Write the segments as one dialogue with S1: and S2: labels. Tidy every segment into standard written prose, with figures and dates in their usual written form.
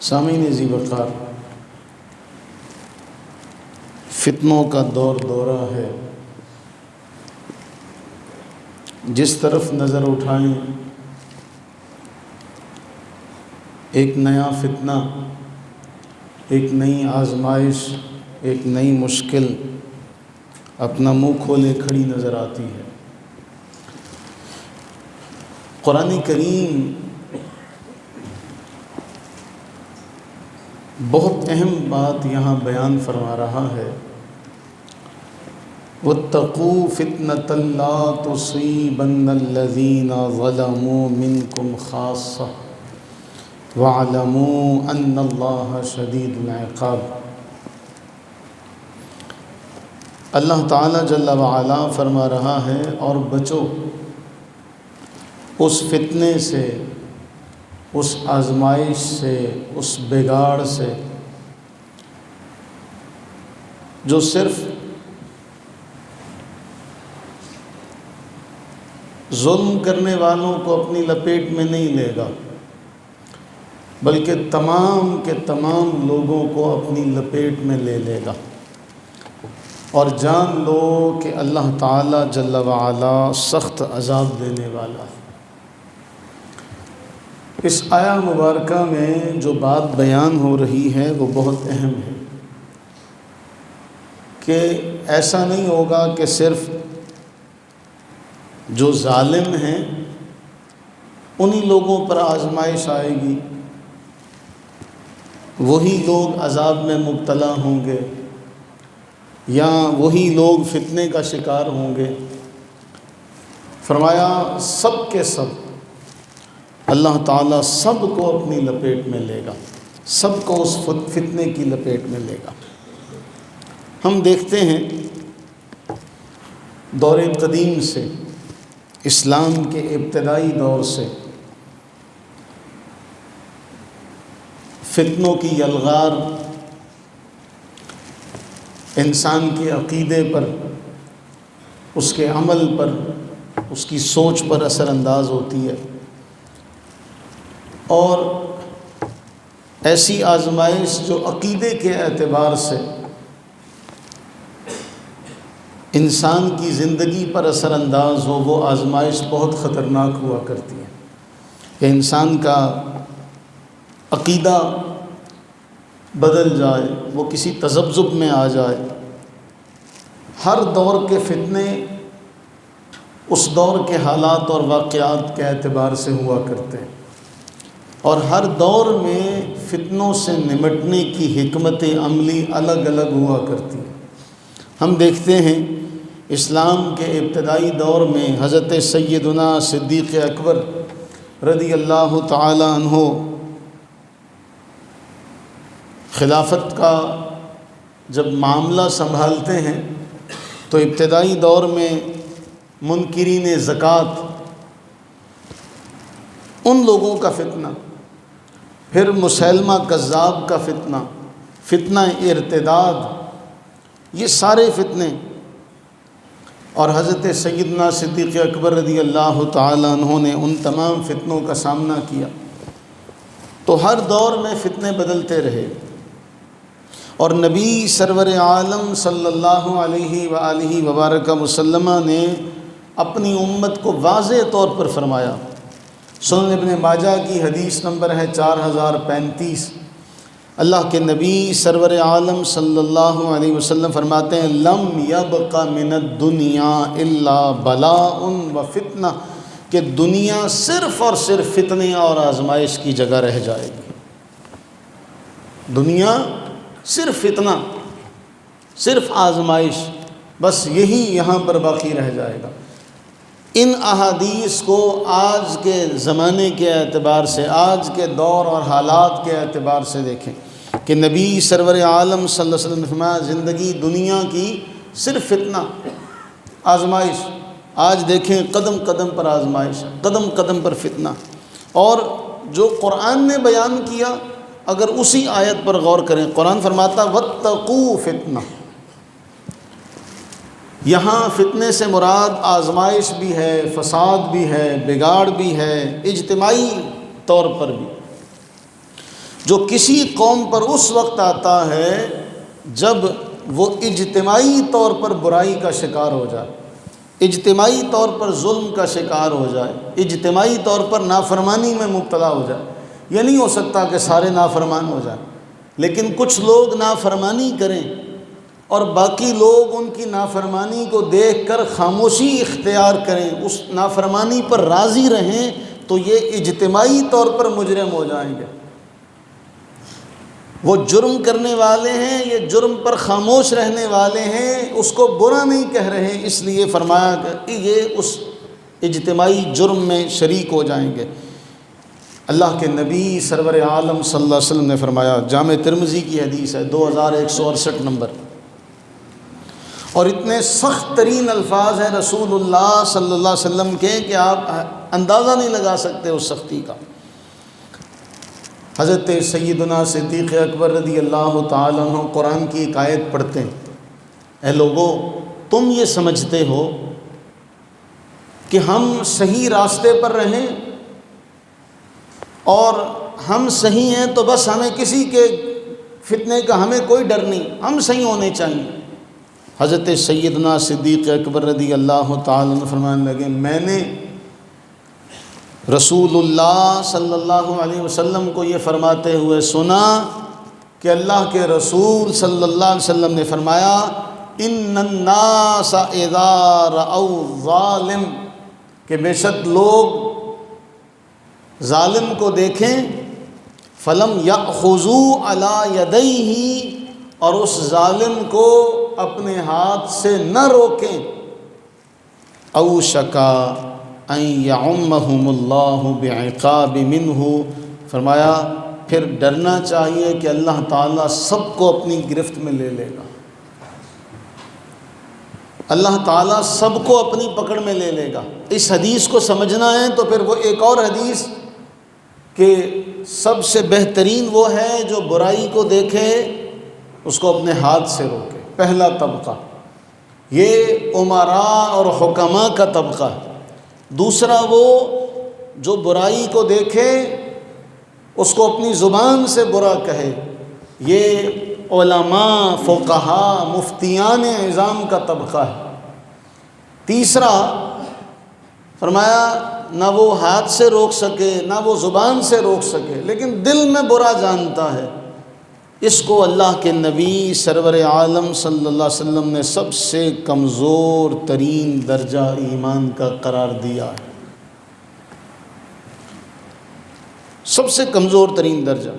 S1: سامعین ذی وقار، فتنوں کا دور دورہ ہے۔ جس طرف نظر اٹھائیں ایک نیا فتنہ، ایک نئی آزمائش، ایک نئی مشکل اپنا منہ کھولے کھڑی نظر آتی ہے۔ قرآن کریم بہت اہم بات یہاں بیان فرما رہا ہے، وَاتَّقُوا فِتْنَةً لَا تُصِيبَنَّ الَّذِينَ ظَلَمُوا مِنْكُمْ خَاصَّةً وَاعْلَمُوا أَنَّ اللَّهَ شَدِيدُ الْعِقَابِ۔ اللہ تعالیٰ جل وعلا فرما رہا ہے، اور بچو اس فتنے سے، اس آزمائش سے، اس بگاڑ سے جو صرف ظلم کرنے والوں کو اپنی لپیٹ میں نہیں لے گا، بلکہ تمام کے تمام لوگوں کو اپنی لپیٹ میں لے لے گا۔ اور جان لو کہ اللہ تعالیٰ جل وعلا سخت عذاب دینے والا ہے۔ اس آیہ مبارکہ میں جو بات بیان ہو رہی ہے وہ بہت اہم ہے، کہ ایسا نہیں ہوگا کہ صرف جو ظالم ہیں انہی لوگوں پر آزمائش آئے گی، وہی لوگ عذاب میں مبتلا ہوں گے، یا وہی لوگ فتنے کا شکار ہوں گے۔ فرمایا سب کے سب اللہ تعالیٰ سب کو اپنی لپیٹ میں لے گا، سب کو اس فتنے کی لپیٹ میں لے گا۔ ہم دیکھتے ہیں دور قدیم سے، اسلام کے ابتدائی دور سے فتنوں کی یلغار انسان کے عقیدے پر، اس کے عمل پر، اس کی سوچ پر اثر انداز ہوتی ہے، اور ایسی آزمائش جو عقیدے کے اعتبار سے انسان کی زندگی پر اثر انداز ہو، وہ آزمائش بہت خطرناک ہوا کرتی ہے، کہ انسان کا عقیدہ بدل جائے، وہ کسی تذبذب میں آ جائے۔ ہر دور کے فتنے اس دور کے حالات اور واقعات کے اعتبار سے ہوا کرتے ہیں، اور ہر دور میں فتنوں سے نمٹنے کی حکمت عملی الگ الگ ہوا کرتی ہے۔ ہم دیکھتے ہیں اسلام کے ابتدائی دور میں حضرت سیدنا صدیق اکبر رضی اللہ تعالی عنہ خلافت کا جب معاملہ سنبھالتے ہیں تو ابتدائی دور میں منکرین زکوٰۃ، ان لوگوں کا فتنہ، پھر مسیلمہ کذاب کا فتنہ، فتنہ ارتداد، یہ سارے فتنے، اور حضرت سیدنا صدیق اکبر رضی اللہ تعالیٰ عنہ نے ان تمام فتنوں کا سامنا کیا۔ تو ہر دور میں فتنے بدلتے رہے، اور نبی سرور عالم صلی اللہ علیہ وآلہ وبارک وسلم نے اپنی امت کو واضح طور پر فرمایا۔ سنن ابن ماجہ کی حدیث نمبر ہے 4035۔ اللہ کے نبی سرور عالم صلی اللہ علیہ وسلم فرماتے ہیں، لم یبق من الدنیا الا بلاء و فتنہ، کہ دنیا صرف اور صرف فتنے اور آزمائش کی جگہ رہ جائے گی۔ دنیا صرف فتنہ، صرف آزمائش، بس یہی یہاں پر باقی رہ جائے گا۔ ان احادیث کو آج کے زمانے کے اعتبار سے، آج کے دور اور حالات کے اعتبار سے دیکھیں کہ نبی سرور عالم صلی اللہ علیہ وسلم نے فرمایا زندگی دنیا کی صرف فتنہ، آزمائش۔ آج دیکھیں قدم قدم پر آزمائش، قدم قدم پر فتنہ، اور جو قرآن نے بیان کیا اگر اسی آیت پر غور کریں، قرآن فرماتا وَاتَّقُوا فِتْنَةً، یہاں فتنے سے مراد آزمائش بھی ہے، فساد بھی ہے، بگاڑ بھی ہے، اجتماعی طور پر بھی۔ جو کسی قوم پر اس وقت آتا ہے جب وہ اجتماعی طور پر برائی کا شکار ہو جائے، اجتماعی طور پر ظلم کا شکار ہو جائے، اجتماعی طور پر نافرمانی میں مبتلا ہو جائے۔ یہ نہیں ہو سکتا کہ سارے نافرمان ہو جائیں، لیکن کچھ لوگ نافرمانی کریں اور باقی لوگ ان کی نافرمانی کو دیکھ کر خاموشی اختیار کریں، اس نافرمانی پر راضی رہیں، تو یہ اجتماعی طور پر مجرم ہو جائیں گے۔ وہ جرم کرنے والے ہیں، یہ جرم پر خاموش رہنے والے ہیں، اس کو برا نہیں کہہ رہے، اس لیے فرمایا کہ یہ اس اجتماعی جرم میں شریک ہو جائیں گے۔ اللہ کے نبی سرور عالم صلی اللہ علیہ وسلم نے فرمایا، جامع ترمذی کی حدیث ہے 2168 نمبر، اور اتنے سخت ترین الفاظ ہیں رسول اللہ صلی اللہ علیہ وسلم کے کہ آپ اندازہ نہیں لگا سکتے اس سختی کا۔ حضرت سیدنا صدیق اکبر رضی اللہ تعالیٰ عنہ قرآن کی ایک آیت پڑھتے ہیں، اے لوگو تم یہ سمجھتے ہو کہ ہم صحیح راستے پر رہیں اور ہم صحیح ہیں تو بس ہمیں کسی کے فتنے کا ہمیں کوئی ڈر نہیں، ہم صحیح ہونے چاہیے۔ حضرت سیدنا صدیق اکبر رضی اللہ تعالیٰ عنہ فرمانے لگے، میں نے رسول اللہ صلی اللہ علیہ وسلم کو یہ فرماتے ہوئے سنا کہ اللہ کے رسول صلی اللہ علیہ وسلم نے فرمایا، ان الناس اذا رأوا ظالم، کہ بے شک لوگ ظالم کو دیکھیں، فلم یأخذوا علی یدیہ، اور اس ظالم کو اپنے ہاتھ سے نہ روکیں، اوشکا ان یعمہم اللہ بعقاب منہ، فرمایا پھر ڈرنا چاہیے کہ اللہ تعالیٰ سب کو اپنی گرفت میں لے لے گا، اللہ تعالیٰ سب کو اپنی پکڑ میں لے لے گا۔ اس حدیث کو سمجھنا ہے تو پھر وہ ایک اور حدیث کہ سب سے بہترین وہ ہے جو برائی کو دیکھے اس کو اپنے ہاتھ سے روکے، پہلا طبقہ یہ امراء اور حکماء کا طبقہ ہے۔ دوسرا وہ جو برائی کو دیکھے اس کو اپنی زبان سے برا کہے، یہ علماء، فقہاء، مفتیان اعظام کا طبقہ ہے۔ تیسرا فرمایا نہ وہ ہاتھ سے روک سکے نہ وہ زبان سے روک سکے لیکن دل میں برا جانتا ہے، اس کو اللہ کے نبی سرور عالم صلی اللہ علیہ وسلم نے سب سے کمزور ترین درجہ ایمان کا قرار دیا ہے، سب سے کمزور ترین درجہ۔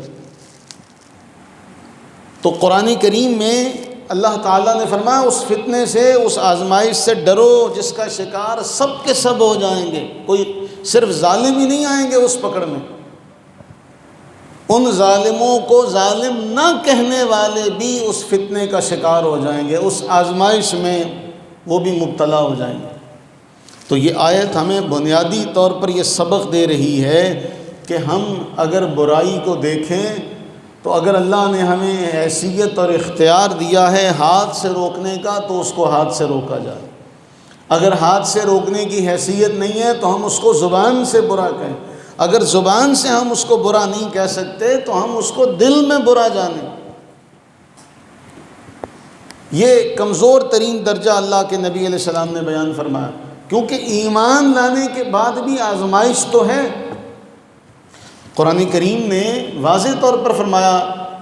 S1: تو قرآن کریم میں اللہ تعالیٰ نے فرمایا اس فتنے سے، اس آزمائش سے ڈرو جس کا شکار سب کے سب ہو جائیں گے، کوئی صرف ظالم ہی نہیں آئیں گے اس پکڑ میں، ان ظالموں کو ظالم نہ کہنے والے بھی اس فتنے کا شکار ہو جائیں گے، اس آزمائش میں وہ بھی مبتلا ہو جائیں گے۔ تو یہ آیت ہمیں بنیادی طور پر یہ سبق دے رہی ہے کہ ہم اگر برائی کو دیکھیں تو اگر اللہ نے ہمیں حیثیت اور اختیار دیا ہے ہاتھ سے روکنے کا تو اس کو ہاتھ سے روکا جائے، اگر ہاتھ سے روکنے کی حیثیت نہیں ہے تو ہم اس کو زبان سے برا کہیں، اگر زبان سے ہم اس کو برا نہیں کہہ سکتے تو ہم اس کو دل میں برا جانیں۔ یہ کمزور ترین درجہ اللہ کے نبی علیہ السلام نے بیان فرمایا، کیونکہ ایمان لانے کے بعد بھی آزمائش تو ہے۔ قرآن کریم نے واضح طور پر فرمایا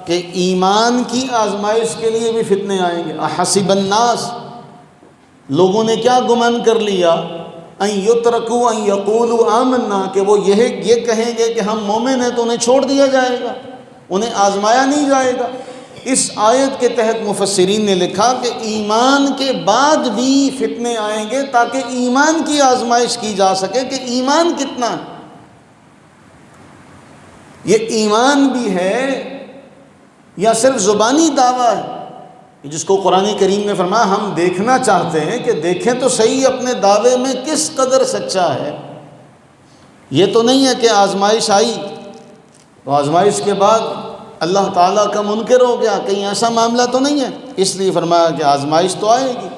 S1: کہ ایمان کی آزمائش کے لیے بھی فتنے آئیں گے۔ احسب الناس، لوگوں نے کیا گمان کر لیا، ان یترکوا ان یقولوا آمنا، کہ وہ یہ کہیں گے کہ ہم مومن ہیں تو انہیں چھوڑ دیا جائے گا، انہیں آزمایا نہیں جائے گا۔ اس آیت کے تحت مفسرین نے لکھا کہ ایمان کے بعد بھی فتنے آئیں گے تاکہ ایمان کی آزمائش کی جا سکے کہ ایمان کتنا ہے، یہ ایمان بھی ہے یا صرف زبانی دعویٰ ہے، جس کو قرآن کریم نے فرمایا ہم دیکھنا چاہتے ہیں کہ دیکھیں تو صحیح اپنے دعوے میں کس قدر سچا ہے۔ یہ تو نہیں ہے کہ آزمائش آئی تو آزمائش کے بعد اللہ تعالیٰ کا منکر ہو گیا، کہیں ایسا معاملہ تو نہیں ہے، اس لیے فرمایا کہ آزمائش تو آئے گی۔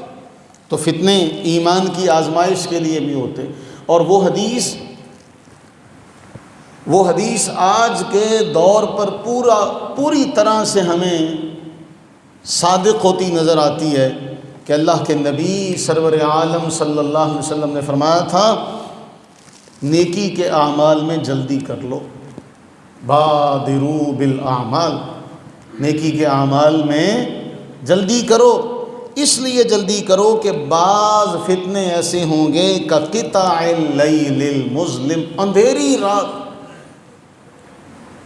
S1: تو فتنے ایمان کی آزمائش کے لیے بھی ہوتے، اور وہ حدیث وہ حدیث آج کے دور پر پوری طرح سے ہمیں صادق ہوتی نظر آتی ہے کہ اللہ کے نبی سرور عالم صلی اللہ علیہ وسلم نے فرمایا تھا نیکی کے اعمال میں جلدی کر لو، بادروا بالاعمال، نیکی کے اعمال میں جلدی کرو، اس لیے جلدی کرو کہ بعض فتنے ایسے ہوں گے کقطع اللیل المظلم، اندھیری رات،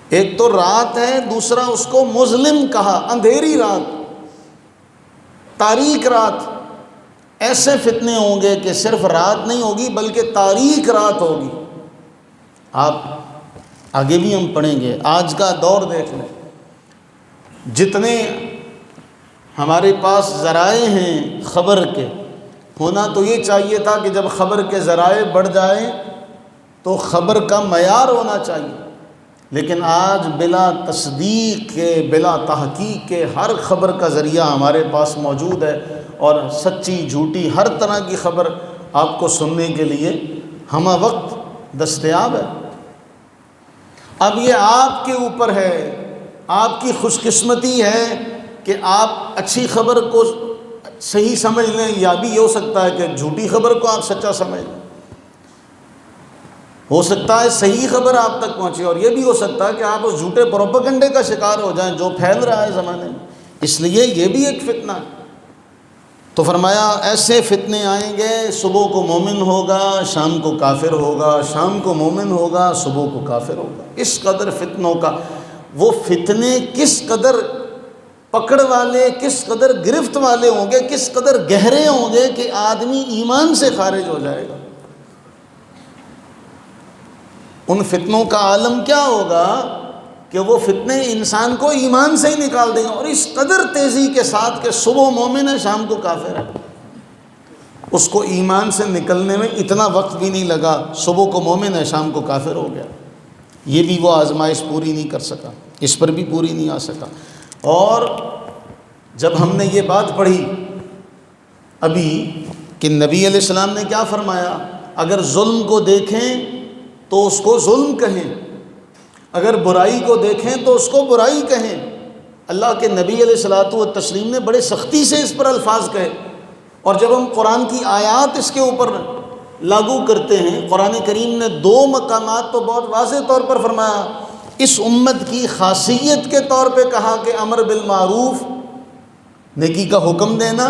S1: ایک تو رات ہے، دوسرا اس کو مظلم کہا، اندھیری رات، تاریک رات، ایسے فتنے ہوں گے کہ صرف رات نہیں ہوگی بلکہ تاریک رات ہوگی۔ آپ آگے بھی ہم پڑھیں گے، آج کا دور دیکھ لیں، جتنے ہمارے پاس ذرائع ہیں خبر کے، ہونا تو یہ چاہیے تھا کہ جب خبر کے ذرائع بڑھ جائیں تو خبر کا معیار ہونا چاہیے، لیکن آج بلا تصدیق کے، بلا تحقیق کے ہر خبر کا ذریعہ ہمارے پاس موجود ہے، اور سچی جھوٹی ہر طرح کی خبر آپ کو سننے کے لیے ہمہ وقت دستیاب ہے۔ اب یہ آپ کے اوپر ہے، آپ کی خوش قسمتی ہے کہ آپ اچھی خبر کو صحیح سمجھ لیں، یا بھی یہ ہو سکتا ہے کہ جھوٹی خبر کو آپ سچا سمجھ لیں، ہو سکتا ہے صحیح خبر آپ تک پہنچے، اور یہ بھی ہو سکتا ہے کہ آپ اس جھوٹے پروپیگنڈے کا شکار ہو جائیں جو پھیل رہا ہے زمانے میں، اس لیے یہ بھی ایک فتنہ ہے۔ تو فرمایا ایسے فتنے آئیں گے، صبح کو مومن ہوگا شام کو کافر ہوگا، شام کو مومن ہوگا صبح کو کافر ہوگا، اس قدر فتنوں کا، وہ فتنے کس قدر پکڑ والے، کس قدر گرفت والے ہوں گے، کس قدر گہرے ہوں گے کہ آدمی ایمان سے خارج ہو جائے گا۔ ان فتنوں کا عالم کیا ہوگا کہ وہ فتنے انسان کو ایمان سے ہی نکال دیں گے، اور اس قدر تیزی کے ساتھ کہ صبح مومن ہے شام کو کافر ہے، اس کو ایمان سے نکلنے میں اتنا وقت بھی نہیں لگا، صبح کو مومن ہے شام کو کافر ہو گیا، یہ بھی وہ آزمائش پوری نہیں کر سکا، اس پر بھی پوری نہیں آ سکا۔ اور جب ہم نے یہ بات پڑھی ابھی کہ نبی علیہ السلام نے کیا فرمایا، اگر ظلم کو دیکھیں تو اس کو ظلم کہیں، اگر برائی کو دیکھیں تو اس کو برائی کہیں، اللہ کے نبی علیہ الصلوۃ والتسلیم نے بڑے سختی سے اس پر الفاظ کہے، اور جب ہم قرآن کی آیات اس کے اوپر لاگو کرتے ہیں، قرآن کریم نے 2 مقامات تو بہت واضح طور پر فرمایا، اس امت کی خاصیت کے طور پہ کہا کہ امر بالمعروف، نیکی کا حکم دینا،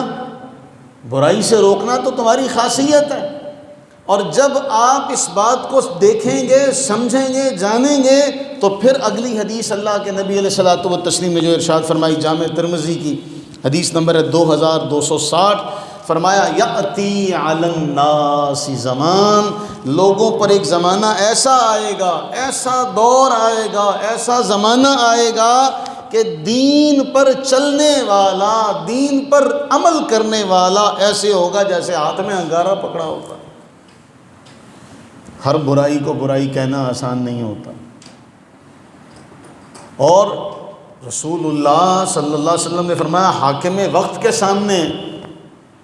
S1: برائی سے روکنا تو تمہاری خاصیت ہے، اور جب آپ اس بات کو دیکھیں گے، سمجھیں گے، جانیں گے، تو پھر اگلی حدیث اللہ کے نبی علیہ الصلوۃ والتسلیم نے جو ارشاد فرمائی، جامع ترمذی کی حدیث نمبر ہے 2260، فرمایا یأتی علی الناس زمان، لوگوں پر ایک زمانہ ایسا آئے گا، ایسا دور آئے گا، ایسا زمانہ آئے گا کہ دین پر چلنے والا، دین پر عمل کرنے والا ایسے ہوگا جیسے ہاتھ میں انگارہ پکڑا ہوگا۔ ہر برائی کو برائی کہنا آسان نہیں ہوتا، اور رسول اللہ صلی اللہ علیہ وسلم نے فرمایا حاکم وقت کے سامنے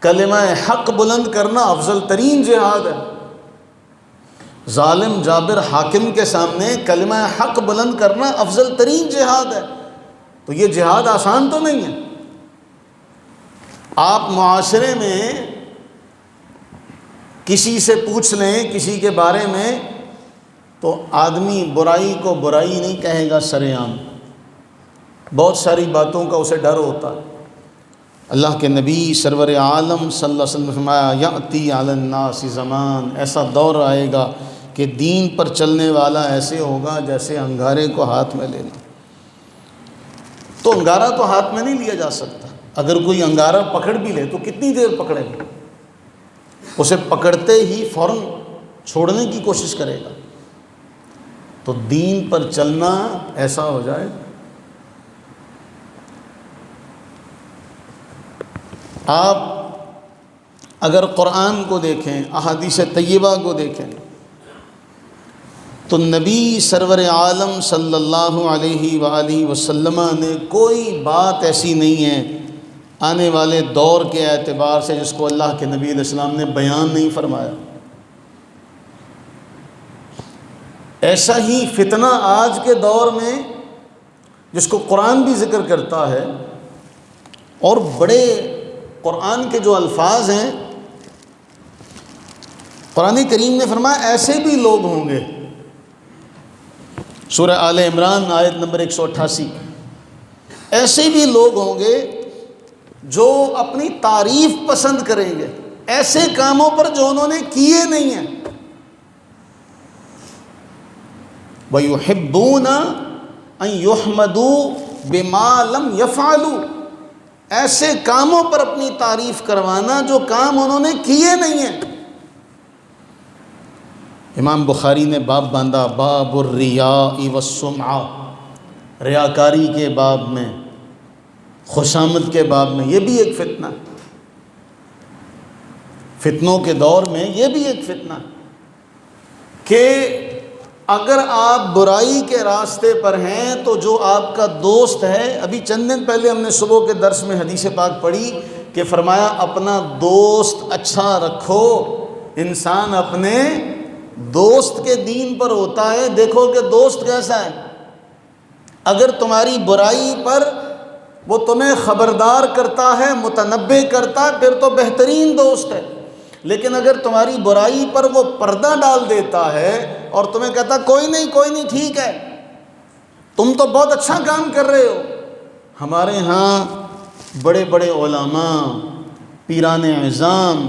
S1: کلمہ حق بلند کرنا افضل ترین جہاد ہے، ظالم جابر حاکم کے سامنے کلمہ حق بلند کرنا افضل ترین جہاد ہے، تو یہ جہاد آسان تو نہیں ہے۔ آپ معاشرے میں کسی سے پوچھ لیں کسی کے بارے میں تو آدمی برائی کو برائی نہیں کہے گا سر عام، بہت ساری باتوں کا اسے ڈر ہوتا ہے۔ اللہ کے نبی سرور عالم صلی اللہ علیہ وسلم نے فرمایا یأتی علی الناس زمان، ایسا دور آئے گا کہ دین پر چلنے والا ایسے ہوگا جیسے انگارے کو ہاتھ میں لینا۔ تو انگارہ تو ہاتھ میں نہیں لیا جا سکتا، اگر کوئی انگارہ پکڑ بھی لے تو کتنی دیر پکڑے گا، اسے پکڑتے ہی فوراً چھوڑنے کی کوشش کرے گا۔ تو دین پر چلنا ایسا ہو جائے، آپ اگر قرآن کو دیکھیں، احادیث طیبہ کو دیکھیں، تو نبی سرور عالم صلی اللہ علیہ وآلہ وسلم نے کوئی بات ایسی نہیں ہے آنے والے دور کے اعتبار سے جس کو اللہ کے نبی علیہ السلام نے بیان نہیں فرمایا۔ ایسا ہی فتنہ آج کے دور میں جس کو قرآن بھی ذکر کرتا ہے، اور بڑے قرآن کے جو الفاظ ہیں، قرآن کریم نے فرمایا ایسے بھی لوگ ہوں گے، سورہ آل عمران آیت نمبر 188، ایسے بھی لوگ ہوں گے جو اپنی تعریف پسند کریں گے ایسے کاموں پر جو انہوں نے کیے نہیں ہیں۔ وَيُحِبُّونَ أَن يُحْمَدُوا بِمَا لَمْ يَفْعَلُوا، ایسے کاموں پر اپنی تعریف کروانا جو کام انہوں نے کیے نہیں ہیں۔ امام بخاری نے باب باندھا باب الریاء والسمعہ، ریاکاری کے باب میں، خوشامد کے باب میں۔ یہ بھی ایک فتنہ ہے، فتنوں کے دور میں یہ بھی ایک فتنہ ہے کہ اگر آپ برائی کے راستے پر ہیں تو جو آپ کا دوست ہے، ابھی چند دن پہلے ہم نے صبح کے درس میں حدیث پاک پڑھی کہ فرمایا اپنا دوست اچھا رکھو، انسان اپنے دوست کے دین پر ہوتا ہے۔ دیکھو کہ دوست کیسا ہے، اگر تمہاری برائی پر وہ تمہیں خبردار کرتا ہے، متنبہ کرتا ہے، پھر تو بہترین دوست ہے۔ لیکن اگر تمہاری برائی پر وہ پردہ ڈال دیتا ہے اور تمہیں کہتا کوئی نہیں ٹھیک ہے، تم تو بہت اچھا کام کر رہے ہو۔ ہمارے ہاں بڑے بڑے علماء، پیران اعظام،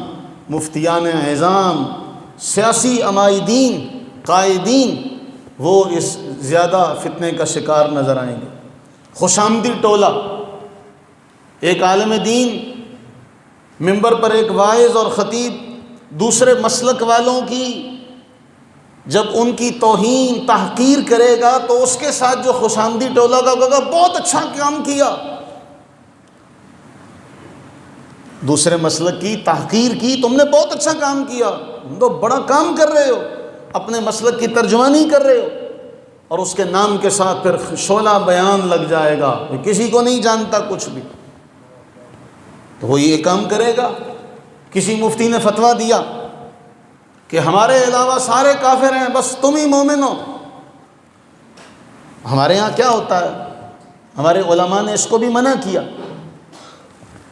S1: مفتیان اعظام، سیاسی عمائدین، قائدین، وہ اس زیادہ فتنے کا شکار نظر آئیں گے۔ خوشامدی ٹولہ، ایک عالم دین منبر پر ایک واعظ اور خطیب دوسرے مسلک والوں کی جب ان کی توہین تحقیر کرے گا تو اس کے ساتھ جو خوشامدی ٹولہ کا کہے گا بہت اچھا کام کیا، دوسرے مسلک کی تحقیر کی، تم نے بہت اچھا کام کیا، تم تو بڑا کام کر رہے ہو، اپنے مسلک کی ترجمانی کر رہے ہو، اور اس کے نام کے ساتھ پھر شعلہ بیان لگ جائے گا، کسی کو نہیں جانتا کچھ بھی، تو وہ یہ کام کرے گا۔ کسی مفتی نے فتویٰ دیا کہ ہمارے علاوہ سارے کافر ہیں، بس تم ہی مومن ہو۔ ہمارے ہاں کیا ہوتا ہے، ہمارے علماء نے اس کو بھی منع کیا۔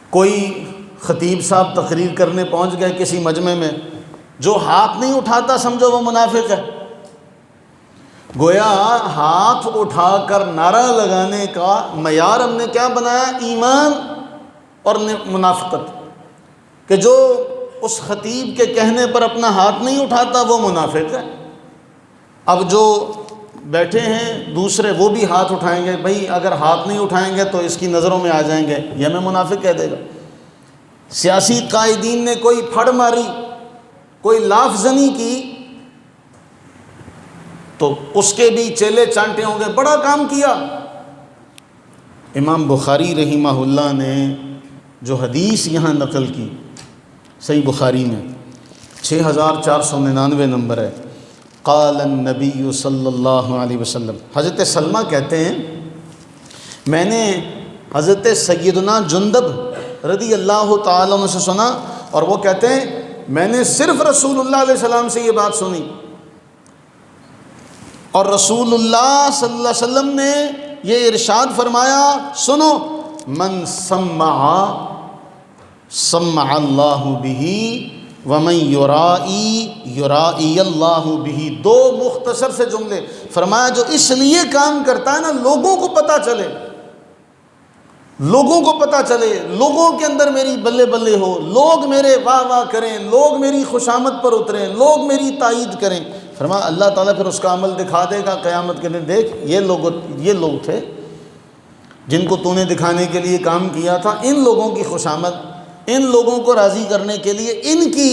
S1: کوئی خطیب صاحب تقریر کرنے پہنچ گئے کسی مجمع میں، جو ہاتھ نہیں اٹھاتا سمجھو وہ منافق ہے۔ گویا ہاتھ اٹھا کر نعرہ لگانے کا معیار ہم نے کیا بنایا، ایمان اور منافقت، کہ جو اس خطیب کے کہنے پر اپنا ہاتھ نہیں اٹھاتا وہ منافق ہے۔ اب جو بیٹھے ہیں دوسرے وہ بھی ہاتھ اٹھائیں گے، بھئی اگر ہاتھ نہیں اٹھائیں گے تو اس کی نظروں میں آ جائیں گے، یہ ہمیں منافق کہہ دے گا۔ سیاسی قائدین نے کوئی پھڑ ماری، کوئی لاف زنی کی تو اس کے بھی چیلے چانٹے ہوں گے، بڑا کام کیا۔ امام بخاری رحمہ اللہ نے جو حدیث یہاں نقل کی صحیح بخاری میں 6499 نمبر ہے، قال النبی صلی اللہ علیہ وسلم، حضرت سلمہ کہتے ہیں میں نے حضرت سیدنا جندب رضی اللہ تعالیٰ عنہ سے سنا، اور وہ کہتے ہیں میں نے صرف رسول اللہ علیہ السلام سے یہ بات سنی، اور رسول اللہ صلی اللہ علیہ وسلم نے یہ ارشاد فرمایا، سنو، من سمع اللہ بہ ومن یرائی یرائی اللہ بہ۔ دو مختصر سے جملے فرمایا، جو اس لیے کام کرتا ہے نا لوگوں کو پتہ چلے، لوگوں کو پتہ چلے، لوگوں کے اندر میری بلے بلے ہو، لوگ میرے واہ واہ کریں، لوگ میری خوشامد پر اتریں، لوگ میری تائید کریں، فرمایا اللہ تعالیٰ پھر اس کا عمل دکھا دے گا قیامت کے دن، دیکھ یہ لوگ تھے جن کو تو نے دکھانے کے لیے کام کیا تھا، ان لوگوں کی خوشامد، ان لوگوں کو راضی کرنے کے لیے، ان کی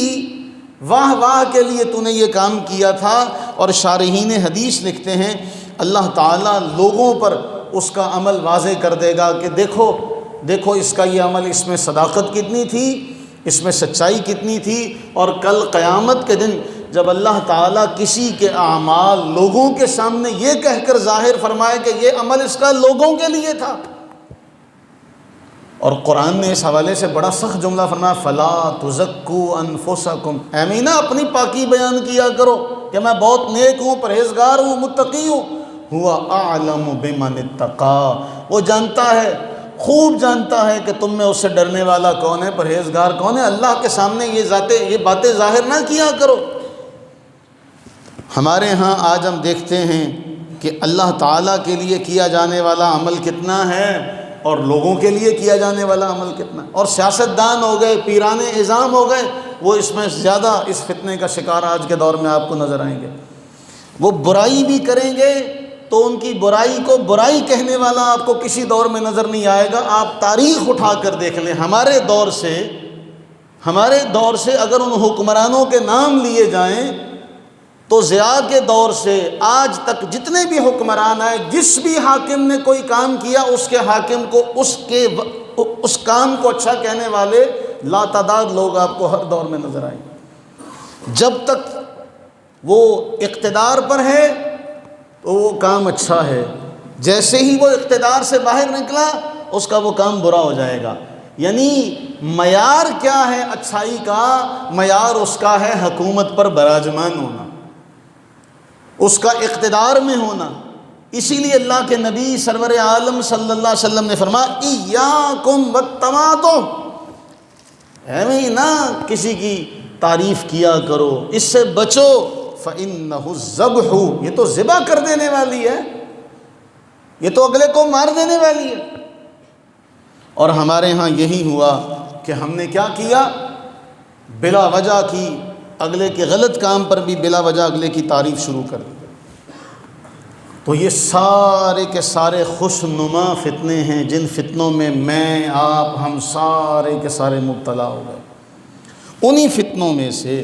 S1: واہ واہ کے لیے تو نے یہ کام کیا تھا۔ اور شارحین حدیث لکھتے ہیں اللہ تعالیٰ لوگوں پر اس کا عمل واضح کر دے گا کہ دیکھو اس کا یہ عمل، اس میں صداقت کتنی تھی، اس میں سچائی کتنی تھی۔ اور کل قیامت کے دن جب اللہ تعالیٰ کسی کے اعمال لوگوں کے سامنے یہ کہہ کر ظاہر فرمائے کہ یہ عمل اس کا لوگوں کے لیے تھا، اور قرآن نے اس حوالے سے بڑا سخت جملہ فرمایا، فلا تزکوا انفسکم، اے مینا اپنی پاکی بیان کیا کرو کہ میں بہت نیک ہوں، پرہیزگار ہوں، متقی ہوں۔ ہوا اعلم بمن اتقی، وہ جانتا ہے، خوب جانتا ہے کہ تم میں اس سے ڈرنے والا کون ہے، پرہیزگار کون ہے۔ اللہ کے سامنے یہ باتیں ظاہر نہ کیا کرو۔ ہمارے ہاں آج ہم دیکھتے ہیں کہ اللہ تعالیٰ کے لیے کیا جانے والا عمل کتنا ہے اور لوگوں کے لیے کیا جانے والا عمل کتنا ہے، اور سیاستدان ہو گئے، پیران اعظام ہو گئے، وہ اس میں زیادہ اس فتنے کا شکار آج کے دور میں آپ کو نظر آئیں گے۔ وہ برائی بھی کریں گے تو ان کی برائی کو برائی کہنے والا آپ کو کسی دور میں نظر نہیں آئے گا۔ آپ تاریخ اٹھا کر دیکھ لیں، ہمارے دور سے اگر ان حکمرانوں کے نام لیے جائیں تو ضیاء کے دور سے آج تک جتنے بھی حکمران آئے، جس بھی حاکم نے کوئی کام کیا، اس کے حاکم کو اس کام کو اچھا کہنے والے لاتعداد لوگ آپ کو ہر دور میں نظر آئیں گے۔ جب تک وہ اقتدار پر ہے تو وہ کام اچھا ہے، جیسے ہی وہ اقتدار سے باہر نکلا اس کا وہ کام برا ہو جائے گا۔ یعنی معیار کیا ہے اچھائی کا؟ معیار اس کا ہے حکومت پر براجمان ہونا، اس کا اقتدار میں ہونا۔ اسی لیے اللہ کے نبی سرور عالم صلی اللہ علیہ وسلم نے فرمایا، ایاکم والتماتع، ایویں نہ کسی کی تعریف کیا کرو، اس سے بچو، فإنہ الذبح، یہ تو ذبح کر دینے والی ہے، یہ تو اگلے کو مار دینے والی ہے۔ اور ہمارے ہاں یہی ہوا کہ ہم نے کیا کیا؟ بلا وجہ کی اگلے کے غلط کام پر بھی بلا وجہ اگلے کی تعریف شروع کر دی۔ تو یہ سارے کے سارے خوش نما فتنے ہیں، جن فتنوں میں میں، آپ، ہم سارے کے سارے مبتلا ہو گئے۔ انہی فتنوں میں سے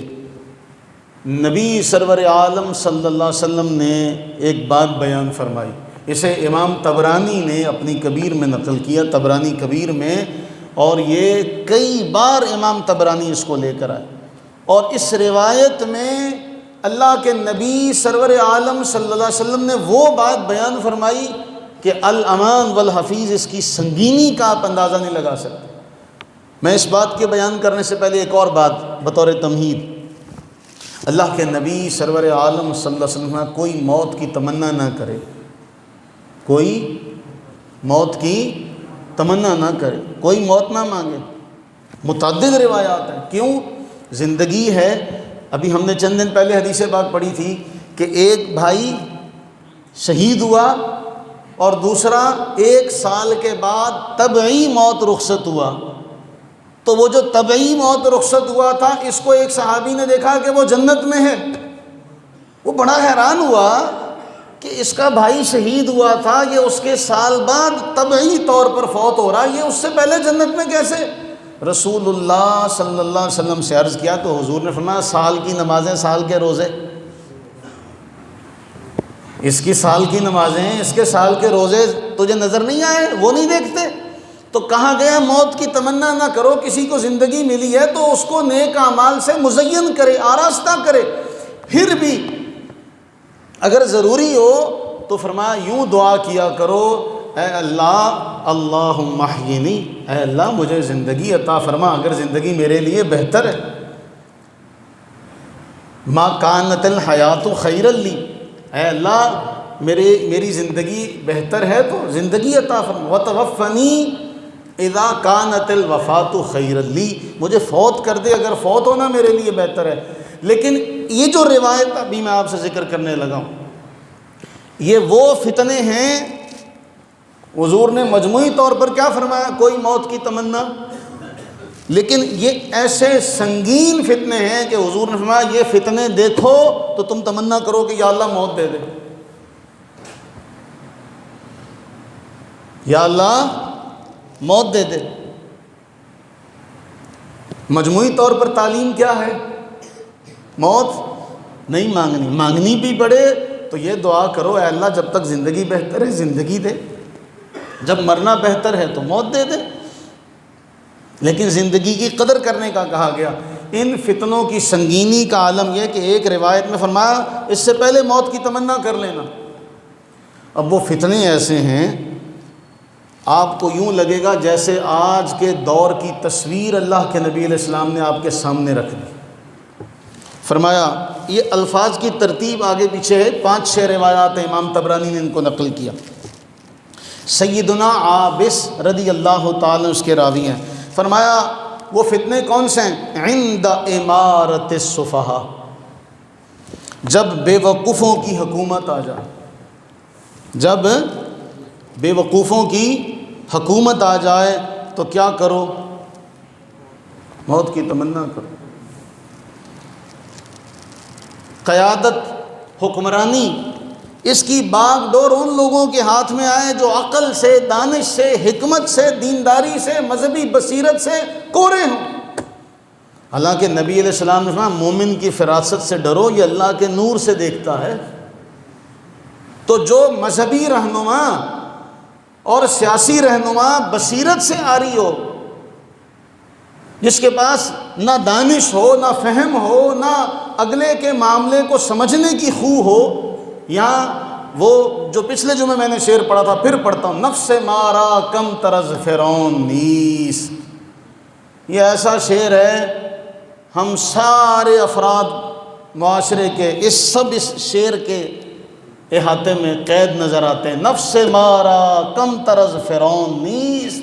S1: نبی سرور عالم صلی اللہ علیہ وسلم نے ایک بات بیان فرمائی، اسے امام طبرانی نے اپنی کبیر میں نقل کیا، طبرانی کبیر میں، اور یہ کئی بار امام طبرانی اس کو لے کر آئے۔ اور اس روایت میں اللہ کے نبی سرور عالم صلی اللہ علیہ وسلم نے وہ بات بیان فرمائی کہ الامان والحفیظ، اس کی سنگینی کا آپ اندازہ نہیں لگا سکتے۔ میں اس بات کے بیان کرنے سے پہلے ایک اور بات بطور تمہید، اللہ کے نبی سرور عالم صلی اللہ علیہ وسلم نے کوئی موت کی تمنا نہ کرے، کوئی موت کی تمنا نہ کرے، کوئی موت نہ مانگے۔ متعدد روایات ہیں، کیوں؟ زندگی ہے۔ ابھی ہم نے چند دن پہلے حدیث پاک پڑھی تھی کہ ایک بھائی شہید ہوا اور دوسرا 1 سال کے بعد طبعی موت رخصت ہوا۔ تو وہ جو طبعی موت رخصت ہوا تھا، اس کو ایک صحابی نے دیکھا کہ وہ جنت میں ہے، وہ بڑا حیران ہوا کہ اس کا بھائی شہید ہوا تھا، یہ اس کے سال بعد طبعی طور پر فوت ہو رہا، یہ اس سے پہلے جنت میں کیسے؟ رسول اللہ صلی اللہ علیہ وسلم سے عرض کیا تو حضور نے فرمایا، سال کی نمازیں، سال کے روزے، اس کی سال کی نمازیں، اس کے سال کے روزے تجھے نظر نہیں آئے؟ وہ نہیں دیکھتے؟ تو کہا گیا موت کی تمنا نہ کرو، کسی کو زندگی ملی ہے تو اس کو نیک اعمال سے مزین کرے، آراستہ کرے، پھر بھی اگر ضروری ہو تو فرمایا یوں دعا کیا کرو، اے اللہ اللہم احیینی، اے اللہ مجھے زندگی عطا فرما اگر زندگی میرے لیے بہتر ہے، ما کانت الحیات خیرا لی، اے اللہ میری زندگی بہتر ہے تو زندگی عطا فرما، وتوفنی اذا کانت الوفات خیرا لی، مجھے فوت کر دے اگر فوت ہونا میرے لیے بہتر ہے۔ لیکن یہ جو روایت ابھی میں آپ سے ذکر کرنے لگا ہوں، یہ وہ فتنے ہیں، حضور نے مجموعی طور پر کیا فرمایا؟ کوئی موت کی تمنا، لیکن یہ ایسے سنگین فتنے ہیں کہ حضور نے فرمایا یہ فتنے دیکھو تو تم تمنا کرو کہ یا اللہ موت دے دے، یا اللہ موت دے دے۔ مجموعی طور پر تعلیم کیا ہے؟ موت نہیں مانگنی، مانگنی بھی پڑے تو یہ دعا کرو، اے اللہ جب تک زندگی بہتر ہے زندگی دے، جب مرنا بہتر ہے تو موت دے دے، لیکن زندگی کی قدر کرنے کا کہا گیا۔ ان فتنوں کی سنگینی کا عالم یہ کہ ایک روایت میں فرمایا اس سے پہلے موت کی تمنا کر لینا۔ اب وہ فتنے ایسے ہیں آپ کو یوں لگے گا جیسے آج کے دور کی تصویر اللہ کے نبی علیہ السلام نے آپ کے سامنے رکھ دی۔ فرمایا یہ الفاظ کی ترتیب آگے پیچھے ہے، 5-6 روایات ہیں، امام طبرانی نے ان کو نقل کیا۔ سیدنا عابس رضی اللہ تعالیٰ اس کے راوی ہیں، فرمایا وہ فتنے کون سے ہیں؟ عند امارت السفہاء، جب بے وقوفوں کی حکومت آ جائے، جب بے وقوفوں کی حکومت آ جائے تو کیا کرو؟ موت کی تمنا کرو۔ قیادت، حکمرانی، اس کی باغ ڈور ان لوگوں کے ہاتھ میں آئے جو عقل سے، دانش سے، حکمت سے، دینداری سے، مذہبی بصیرت سے کورے ہوں۔ حالانکہ نبی علیہ السلام نے فرمایا مومن کی فراست سے ڈرو، یہ اللہ کے نور سے دیکھتا ہے۔ تو جو مذہبی رہنما اور سیاسی رہنما بصیرت سے آری ہو، جس کے پاس نہ دانش ہو، نہ فہم ہو، نہ اگلے کے معاملے کو سمجھنے کی خو ہو، یا وہ جو پچھلے جمعے میں نے شعر پڑھا تھا پھر پڑھتا ہوں، نفس مارا کم طرز فرعون نیس، یہ ایسا شعر ہے ہم سارے افراد معاشرے کے اس شعر کے احاطے میں قید نظر آتے ہیں۔ نفس مارا کم طرز فرعون نیست،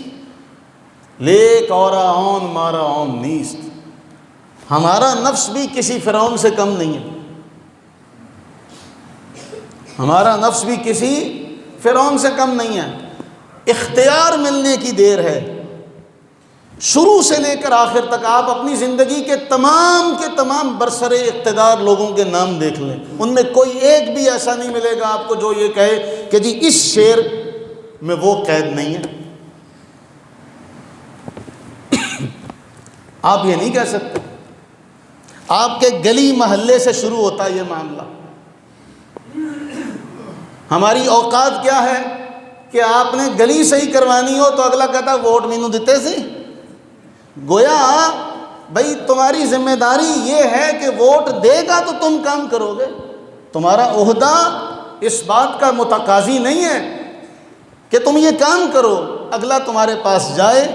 S1: لیک اورا اون مارا اون نیست، ہمارا نفس بھی کسی فرعون سے کم نہیں ہے، ہمارا نفس بھی کسی فرعون سے کم نہیں ہے۔ اختیار ملنے کی دیر ہے، شروع سے لے کر آخر تک آپ اپنی زندگی کے تمام برسر اقتدار لوگوں کے نام دیکھ لیں، ان میں کوئی ایک بھی ایسا نہیں ملے گا آپ کو جو یہ کہے کہ جی اس شعر میں وہ قید نہیں ہے۔ آپ یہ نہیں کہہ سکتے۔ آپ کے گلی محلے سے شروع ہوتا ہے یہ معاملہ۔ ہماری اوقات کیا ہے کہ آپ نے گلی صحیح کروانی ہو تو اگلا کہتا ہے ووٹ مینو دیتے سی، گویا بھائی تمہاری ذمہ داری یہ ہے کہ ووٹ دے گا تو تم کام کرو گے، تمہارا عہدہ اس بات کا متقاضی نہیں ہے کہ تم یہ کام کرو، اگلا تمہارے پاس جائے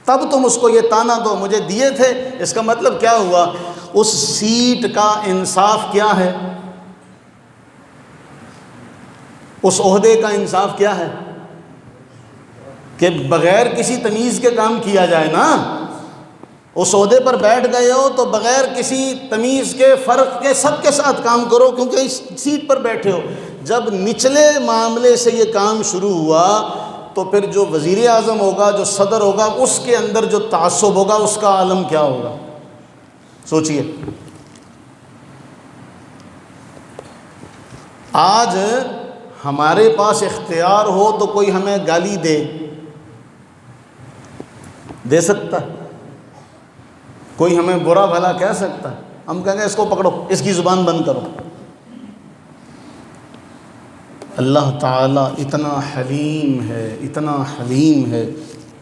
S1: تب تم اس کو یہ تانا دو مجھے دیے تھے، اس کا مطلب کیا ہوا؟ اس سیٹ کا انصاف کیا ہے؟ اس عہدے کا انصاف کیا ہے؟ کہ بغیر کسی تمیز کے کام کیا جائے نا۔ اس عہدے پر بیٹھ گئے ہو تو بغیر کسی تمیز کے، فرق کے، سب کے ساتھ کام کرو، کیونکہ اس سیٹ پر بیٹھے ہو۔ جب نچلے معاملے سے یہ کام شروع ہوا تو پھر جو وزیر اعظم ہوگا، جو صدر ہوگا، اس کے اندر جو تعصب ہوگا اس کا عالم کیا ہوگا؟ سوچئے۔ آج ہمارے پاس اختیار ہو تو کوئی ہمیں گالی دے سکتا ہے، کوئی ہمیں برا بھلا کہہ سکتا ہے، ہم کہیں گے اس کو پکڑو، اس کی زبان بند کرو۔ اللہ تعالیٰ اتنا حلیم ہے،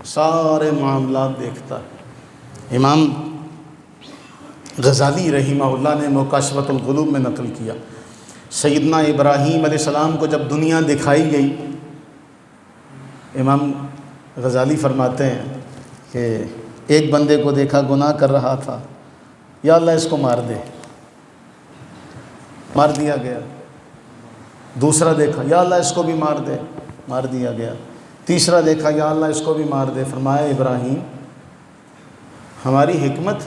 S1: سارے معاملات دیکھتا ہے۔ امام غزالی رحمہ اللہ نے مکاشفۃ القلوب میں نقل کیا، سیدنا ابراہیم علیہ السلام کو جب دنیا دکھائی گئی، امام غزالی فرماتے ہیں کہ ایک بندے کو دیکھا گناہ کر رہا تھا، یا اللہ اس کو مار دے، مار دیا گیا۔ دوسرا دیکھا، یا اللہ اس کو بھی مار دے، مار دیا گیا۔ تیسرا دیکھا، یا اللہ اس کو بھی مار دے۔ فرمایا ابراہیم ہماری حکمت،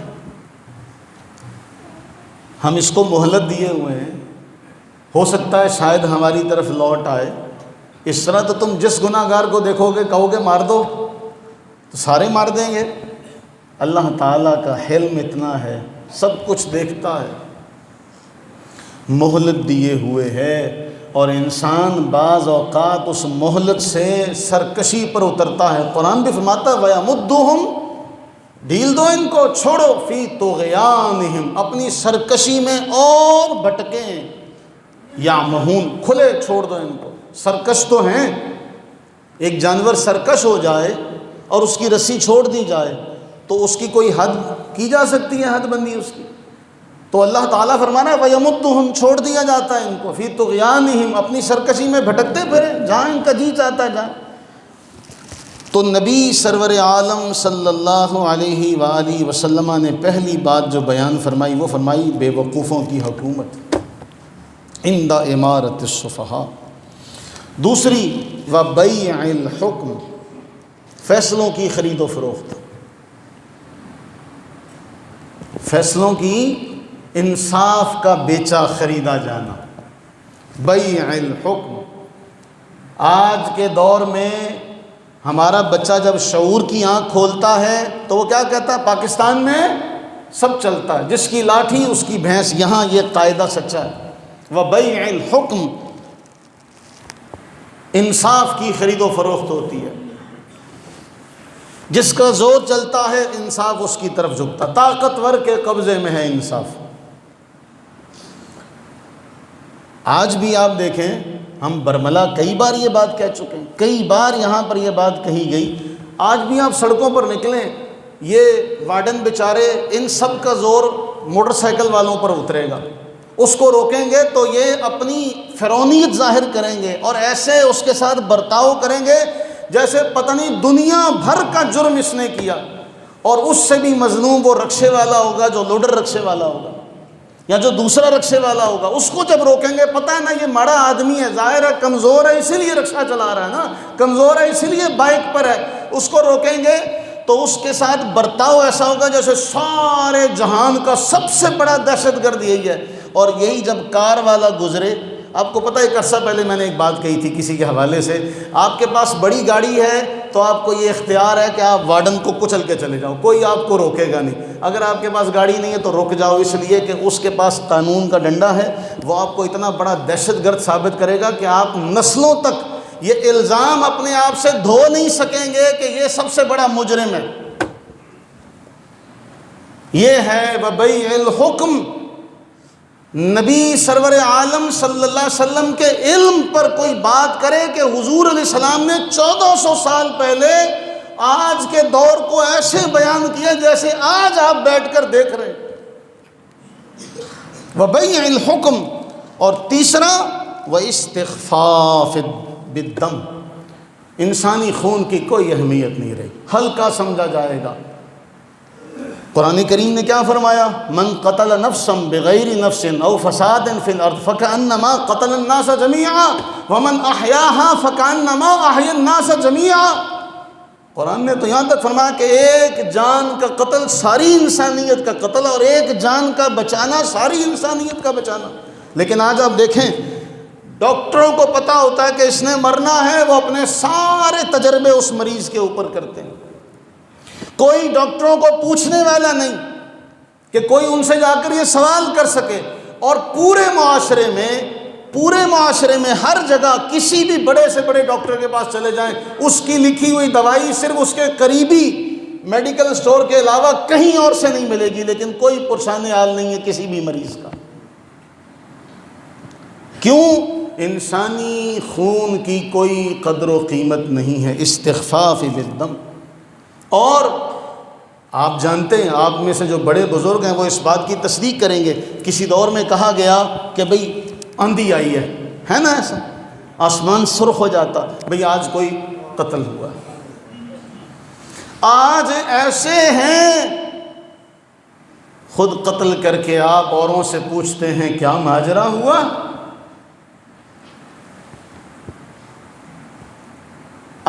S1: ہم اس کو مہلت دیے ہوئے ہیں، ہو سکتا ہے شاید ہماری طرف لوٹ آئے۔ اس طرح تو تم جس گناہ گار کو دیکھو گے کہو گے مار دو تو سارے مار دیں گے۔ اللہ تعالیٰ کا حلم اتنا ہے، سب کچھ دیکھتا ہے، مہلت دیے ہوئے ہے، اور انسان بعض اوقات اس مہلت سے سرکشی پر اترتا ہے۔ قرآن بھی فرماتا ہے وَيَمُدُّهُمْ، ڈھیل دو ان کو، چھوڑو، فی طغیانہم، اپنی سرکشی میں اور بھٹکیں، یعمہون، کھلے چھوڑ دو ان کو۔ سرکش تو ہیں، ایک جانور سرکش ہو جائے اور اس کی رسی چھوڑ دی جائے تو اس کی کوئی حد کی جا سکتی ہے؟ حد بندی اس کی تو اللہ تعالیٰ فرمانا ہے وَيَمُدُّهُمْ چھوڑ دیا جاتا ہے ان کو فِي طُغْيَانِهِمْ اپنی سرکشی میں بھٹکتے پھریں جہاں ان کا جی چاہتا ہے جائیں۔ تو نبی سرور عالم صلی اللہ علیہ وآلہ وسلم نے پہلی بات جو بیان فرمائی وہ فرمائی بے وقوفوں کی حکومت عند امارت السفہاء۔ دوسری وبیع الحکم، فیصلوں کی خرید و فروخت، فیصلوں کی انصاف کا بیچا خریدا جانا، بیع الحکم۔ آج کے دور میں ہمارا بچہ جب شعور کی آنکھ کھولتا ہے تو وہ کیا کہتا ہے؟ پاکستان میں سب چلتا ہے، جس کی لاٹھی اس کی بھینس، یہاں یہ قاعدہ سچا ہے۔ وبیع الحکم، انصاف کی خرید و فروخت ہوتی ہے، جس کا زور چلتا ہے انصاف اس کی طرف جھکتا، طاقتور کے قبضے میں ہے انصاف۔ آج بھی آپ دیکھیں، ہم برملا کئی بار یہ بات کہہ چکے ہیں، کئی بار یہاں پر یہ بات کہی گئی، آج بھی آپ سڑکوں پر نکلیں یہ وارڈن بیچارے ان سب کا زور موٹر سائیکل والوں پر اترے گا، اس کو روکیں گے تو یہ اپنی فرعونیت ظاہر کریں گے اور ایسے اس کے ساتھ برتاؤ کریں گے جیسے پتہ نہیں دنیا بھر کا جرم اس نے کیا، اور اس سے بھی مظلوم وہ رکشے والا ہوگا جو لوڈر رکشے والا ہوگا یا جو دوسرا رکشے والا ہوگا، اس کو جب روکیں گے پتہ ہے نا یہ مڑا آدمی ہے، ظاہر ہے کمزور ہے اسی لیے رکشہ چلا رہا ہے نا، کمزور ہے اسی لیے بائک پر ہے، اس کو روکیں گے تو اس کے ساتھ برتاؤ ایسا ہوگا جیسے سارے جہان کا سب سے بڑا دہشت گرد یہی ہے۔ اور یہی جب کار والا گزرے، آپ کو پتہ ہے ایک عرصہ پہلے میں نے ایک بات کہی تھی کسی کے حوالے سے، آپ کے پاس بڑی گاڑی ہے تو آپ کو یہ اختیار ہے کہ آپ وارڈن کو کچل کے چلے جاؤ، کوئی آپ کو روکے گا نہیں۔ اگر آپ کے پاس گاڑی نہیں ہے تو رک جاؤ، اس لیے کہ اس کے پاس قانون کا ڈنڈا ہے، وہ آپ کو اتنا بڑا دہشت گرد ثابت کرے گا کہ آپ نسلوں تک یہ الزام اپنے آپ سے دھو نہیں سکیں گے کہ یہ سب سے بڑا مجرم ہے۔ یہ ہے وبیع الحکم۔ نبی سرور عالم صلی اللہ علیہ وسلم کے علم پر کوئی بات کرے کہ حضور علیہ السلام نے 1400 سال پہلے آج کے دور کو ایسے بیان کیا جیسے آج آپ بیٹھ کر دیکھ رہے ہیں۔ وبیع الحکم۔ اور تیسرا واستخفاف بالدم، انسانی خون کی کوئی اہمیت نہیں رہی، ہلکا سمجھا جائے گا۔ قرآن کریم نے کیا فرمایا؟ من قتل نفسا بغیر نفس او فساد فی الارض فکأنما قتل الناس جميعا ومن احیاها فکأنما احیا الناس جميعا۔ قرآن نے تو یہاں تک فرمایا کہ ایک جان کا قتل ساری انسانیت کا قتل، اور ایک جان کا بچانا ساری انسانیت کا بچانا۔ لیکن آج آپ دیکھیں ڈاکٹروں کو پتہ ہوتا ہے کہ اس نے مرنا ہے، وہ اپنے سارے تجربے اس مریض کے اوپر کرتے ہیں، کوئی ڈاکٹروں کو پوچھنے والا نہیں کہ کوئی ان سے جا کر یہ سوال کر سکے۔ اور پورے معاشرے میں ہر جگہ کسی بھی بڑے سے بڑے ڈاکٹر کے پاس چلے جائیں، اس کی لکھی ہوئی دوائی صرف اس کے قریبی میڈیکل سٹور کے علاوہ کہیں اور سے نہیں ملے گی، لیکن کوئی پرسان حال نہیں ہے کسی بھی مریض کا۔ کیوں؟ انسانی خون کی کوئی قدر و قیمت نہیں ہے۔ استخفاف بالدم۔ اور آپ جانتے ہیں، آپ میں سے جو بڑے بزرگ ہیں وہ اس بات کی تصدیق کریں گے، کسی دور میں کہا گیا کہ بھئی آندھی آئی ہے نا، ایسا آسمان سرخ ہو جاتا، بھئی آج کوئی قتل ہوا۔ آج ایسے ہیں خود قتل کر کے آپ اوروں سے پوچھتے ہیں کیا ماجرا ہوا؟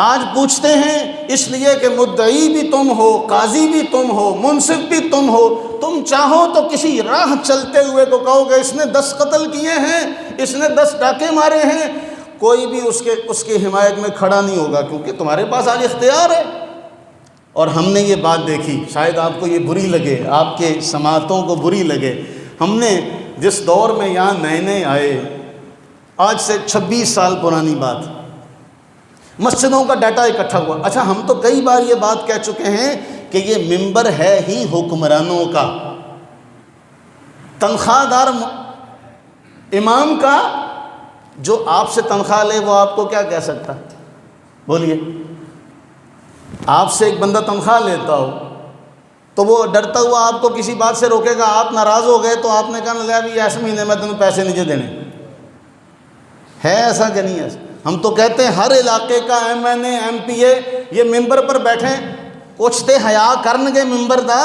S1: آج پوچھتے ہیں اس لیے کہ مدعی بھی تم ہو، قاضی بھی تم ہو، منصف بھی تم ہو، تم چاہو تو کسی راہ چلتے ہوئے کو کہو کہ اس نے 10 قتل کیے ہیں، اس نے 10 ڈاکے مارے ہیں، کوئی بھی اس کی حمایت میں کھڑا نہیں ہوگا، کیونکہ تمہارے پاس آج اختیار ہے۔ اور ہم نے یہ بات دیکھی، شاید آپ کو یہ بری لگے، آپ کے سماعتوں کو بری لگے، ہم نے جس دور میں یہاں نئے نئے آئے، آج سے 26 سال پرانی بات، مسجدوں کا ڈیٹا اکٹھا ہوا۔ اچھا، ہم تو کئی بار یہ بات کہہ چکے ہیں کہ یہ ممبر ہے ہی حکمرانوں کا، تنخواہ دار امام کا، جو آپ سے تنخواہ لے وہ آپ کو کیا کہہ سکتا؟ بولیے، آپ سے ایک بندہ تنخواہ لیتا ہو تو وہ ڈرتا ہوا آپ کو کسی بات سے روکے گا، آپ ناراض ہو گئے تو آپ نے کہا لے ابھی اس مہینے میں تمہیں پیسے نہیں دینے. ہے ایسا کہ نہیں ہے؟ ہم تو کہتے ہیں ہر علاقے کا ایم این اے ایم پی اے یہ ممبر پر بیٹھیں، کچھ تے حیا کرنگے ممبر دا،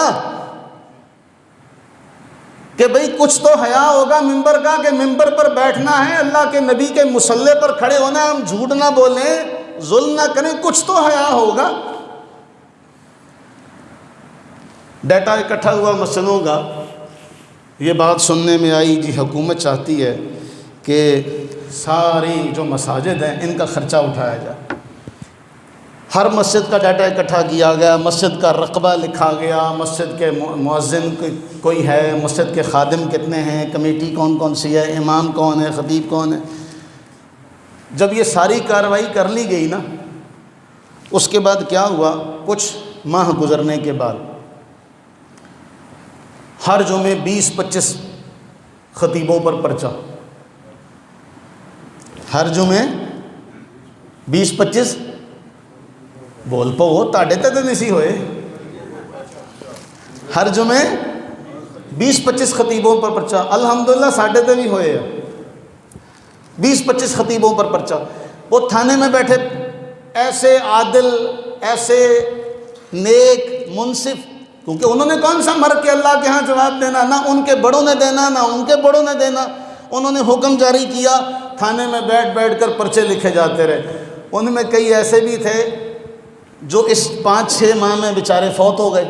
S1: کہ بھئی کچھ تو حیا ہوگا ممبر کا، کہ ممبر پر بیٹھنا ہے، اللہ کے نبی کے مصلی پر کھڑے ہونا ہے، ہم جھوٹ نہ بولیں، ظلم نہ کریں، کچھ تو حیا ہوگا. ڈیٹا اکٹھا ہوا مسجدوں کا، یہ بات سننے میں آئی جی حکومت چاہتی ہے کہ ساری جو مساجد ہیں ان کا خرچہ اٹھایا جائے. ہر مسجد کا ڈیٹا اکٹھا کیا گیا، مسجد کا رقبہ لکھا گیا، مسجد کے مؤذن کوئی ہے، مسجد کے خادم کتنے ہیں، کمیٹی کون کون سی ہے، امام کون ہے، خطیب کون ہے. جب یہ ساری کارروائی کر لی گئی نا، اس کے بعد کیا ہوا، کچھ ماہ گزرنے کے بعد ہر جمعے 20-25 خطیبوں پر پرچہ، ہر جمعے 20-25 بول پو وہ تاڑے تے نہیں سی ہوئے، ہر جمعے 20-25 خطیبوں پر پرچہ. الحمدللہ ساڑھے تے بھی ہوئے ہیں 20-25 خطیبوں پر پرچہ. وہ تھانے میں بیٹھے ایسے عادل، ایسے نیک، منصف، کیونکہ انہوں نے کون سا مر کے اللہ کے ہاں جواب دینا، نہ ان کے بڑوں نے دینا نہ ان کے بڑوں نے دینا. انہوں نے حکم جاری کیا، تھانے میں بیٹھ کر پرچے لکھے جاتے رہے. ان میں کئی ایسے بھی تھے جو اس 5-6 ماہ میں بیچارے فوت ہو گئے.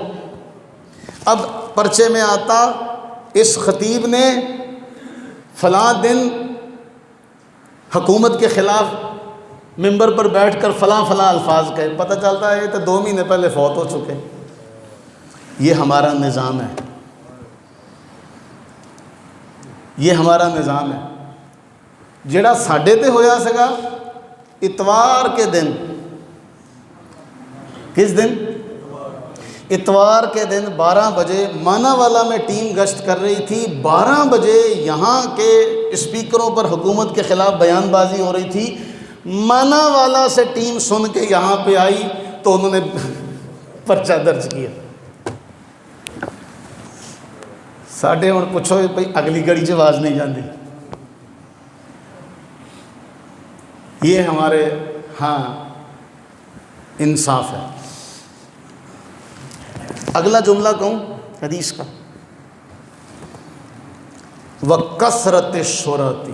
S1: اب پرچے میں آتا اس خطیب نے فلاں دن حکومت کے خلاف ممبر پر بیٹھ کر فلاں الفاظ کہے، پتہ چلتا ہے یہ تو 2 مہینے پہلے فوت ہو چکے. یہ ہمارا نظام ہے، یہ ہمارا نظام ہے. جڑا ساڈے تے ہویا سگا اتوار کے دن، کس دن؟ اتوار کے دن 12 بجے مانا والا میں ٹیم گشت کر رہی تھی. 12 بجے یہاں کے اسپیکروں پر حکومت کے خلاف بیان بازی ہو رہی تھی. مانا والا سے ٹیم سن کے یہاں پہ آئی تو انہوں نے پرچہ درج کیا. ساڈے ہوں پوچھو بھائی اگلی گھڑی چ آواز نہیں جاندی. یہ ہمارے ہاں انصاف ہے. اگلا جملہ کہوں حدیث کا، وَكَثْرَةِ الشُّرَطِ.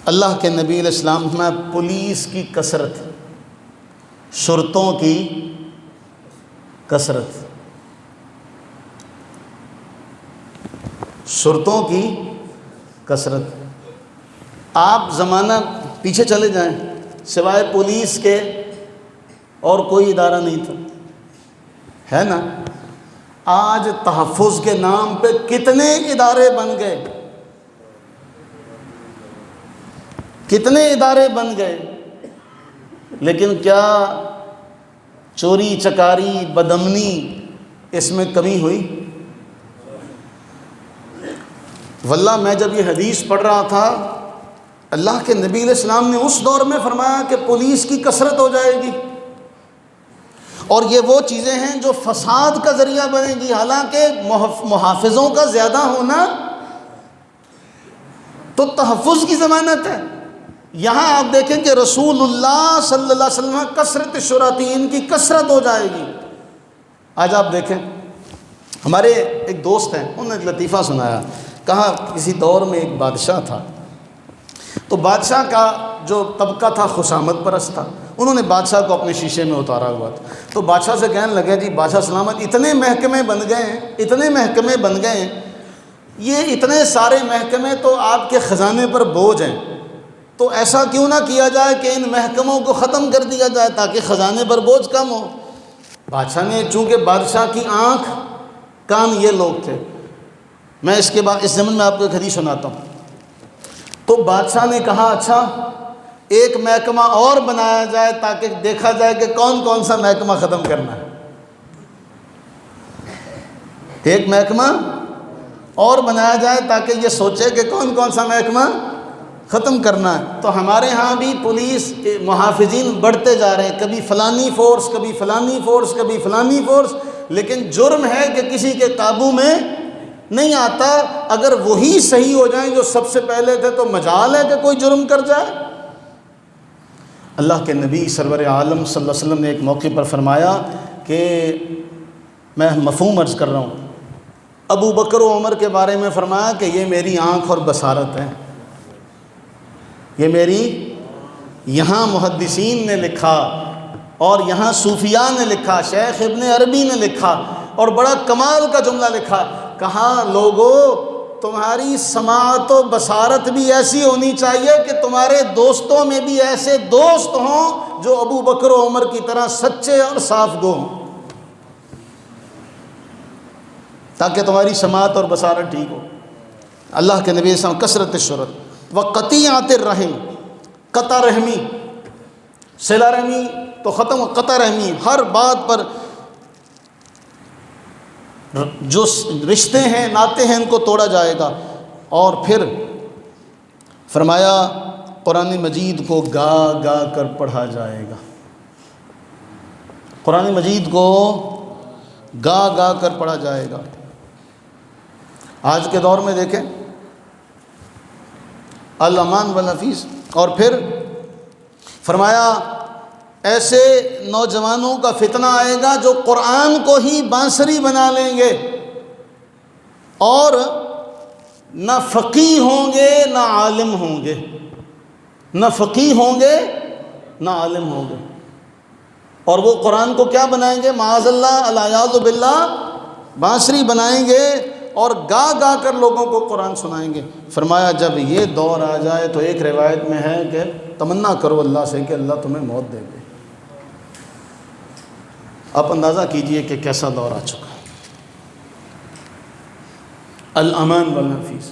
S1: اللہ کے نبی علیہ السلام میں پولیس کی کثرت، شرطوں کی کثرت، شرطوں کی کثرت. آپ زمانہ پیچھے چلے جائیں، سوائے پولیس کے اور کوئی ادارہ نہیں تھا، ہے نا. آج تحفظ کے نام پہ کتنے ادارے بن گئے، کتنے ادارے بن گئے، لیکن کیا چوری چکاری بدامنی اس میں کمی ہوئی؟ واللہ میں جب یہ حدیث پڑھ رہا تھا، اللہ کے نبی علیہ السلام نے اس دور میں فرمایا کہ پولیس کی کثرت ہو جائے گی اور یہ وہ چیزیں ہیں جو فساد کا ذریعہ بنے گی. حالانکہ محافظوں کا زیادہ ہونا تو تحفظ کی ضمانت ہے. یہاں آپ دیکھیں کہ رسول اللہ صلی اللہ علیہ وسلم کثرت شراطین کی کثرت ہو جائے گی. آج آپ دیکھیں ہمارے ایک دوست ہیں، انہوں نے ایک لطیفہ سنایا. کہا کسی دور میں ایک بادشاہ تھا، تو بادشاہ کا جو طبقہ تھا خوشامد پرست تھا. انہوں نے بادشاہ کو اپنے شیشے میں اتارا ہوا تھا. تو بادشاہ سے کہنے لگے جی بادشاہ سلامت، اتنے محکمے بن گئے ہیں، اتنے محکمے بن گئے ہیں، یہ اتنے سارے محکمے تو آپ کے خزانے پر بوجھ ہیں، تو ایسا کیوں نہ کیا جائے کہ ان محکموں کو ختم کر دیا جائے تاکہ خزانے پر بوجھ کم ہو. بادشاہ نے، چونکہ بادشاہ کی آنکھ کان یہ لوگ تھے، میں اس کے بعد اس ضمن میں آپ کو ایک حدیث سناتا ہوں. تو بادشاہ نے کہا اچھا ایک محکمہ اور بنایا جائے تاکہ دیکھا جائے کہ کون کون سا محکمہ ختم کرنا ہے. ایک محکمہ اور بنایا جائے تاکہ یہ سوچے کہ کون کون سا محکمہ ختم کرنا ہے۔ تو ہمارے ہاں بھی پولیس محافظین بڑھتے جا رہے ہیں، کبھی فلانی فورس، کبھی فلانی فورس، کبھی فلانی فورس، لیکن جرم ہے کہ کسی کے قابو میں نہیں آتا۔ اگر وہی صحیح ہو جائیں جو سب سے پہلے تھے تو مجال ہے کہ کوئی جرم کر جائے۔ اللہ کے نبی سرور عالم صلی اللہ علیہ وسلم نے ایک موقع پر فرمایا کہ میں مفہوم عرض کر رہا ہوں، ابو بکر و عمر کے بارے میں فرمایا کہ یہ میری آنکھ اور بصارت ہے، یہ میری، یہاں محدثین نے لکھا اور یہاں صوفیاء نے لکھا، شیخ ابن عربی نے لکھا اور بڑا کمال کا جملہ لکھا، کہا لوگو تمہاری سماعت و بصارت بھی ایسی ہونی چاہیے کہ تمہارے دوستوں میں بھی ایسے دوست ہوں جو ابو بکر و عمر کی طرح سچے اور صاف گو ہوں، تاکہ تمہاری سماعت اور بصارت ٹھیک ہو۔ اللہ کے نبی صلی اللہ علیہ وسلم کثرت الشرط وقطیعۃ الرحم، قطع رحمی، صلہ رحمی تو ختم، قطع رحمی، ہر بات پر جو رشتے ہیں ناطے ہیں ان کو توڑا جائے گا۔ اور پھر فرمایا قرآن مجید کو گا گا کر پڑھا جائے گا، قرآن مجید کو گا گا کر پڑھا جائے گا۔ آج کے دور میں دیکھیں الامان والنفیس، اور پھر فرمایا ایسے نوجوانوں کا فتنہ آئے گا جو قرآن کو ہی بانسری بنا لیں گے اور نہ فقیہ ہوں گے نہ عالم ہوں گے، نہ فقیہ ہوں گے نہ عالم ہوں گے، اور وہ قرآن کو کیا بنائیں گے؟ معاذ اللہ العیاذ باللہ بانسری بنائیں گے اور گا گا کر لوگوں کو قرآن سنائیں گے۔ فرمایا جب یہ دور آ جائے تو ایک روایت میں ہے کہ تمنا کرو اللہ سے کہ اللہ تمہیں موت دے دے۔ آپ اندازہ کیجئے کہ کیسا دور آ چکا ہے۔ الامان والنفیس۔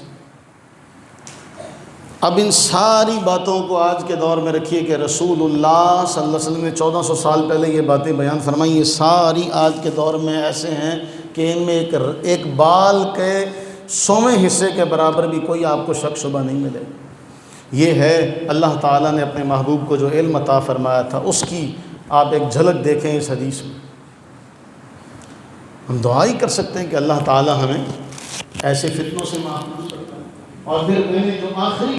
S1: اب ان ساری باتوں کو آج کے دور میں رکھیے کہ رسول اللہ صلی اللہ علیہ وسلم نے 1400 سال پہلے یہ باتیں بیان فرمائی، یہ ساری آج کے دور میں ایسے ہیں کہ ان میں ایک بال کے 100ویں حصے کے برابر بھی کوئی آپ کو شک شبہ نہیں ملے۔ یہ ہے اللہ تعالیٰ نے اپنے محبوب کو جو علم عطا فرمایا تھا، اس کی آپ ایک جھلک دیکھیں اس حدیث میں۔ ہم دعا ہی کر سکتے ہیں کہ اللہ تعالیٰ ہمیں ایسے فتنوں سے محفوظ کرتا ہے۔ اور پھر میں نے جو آخری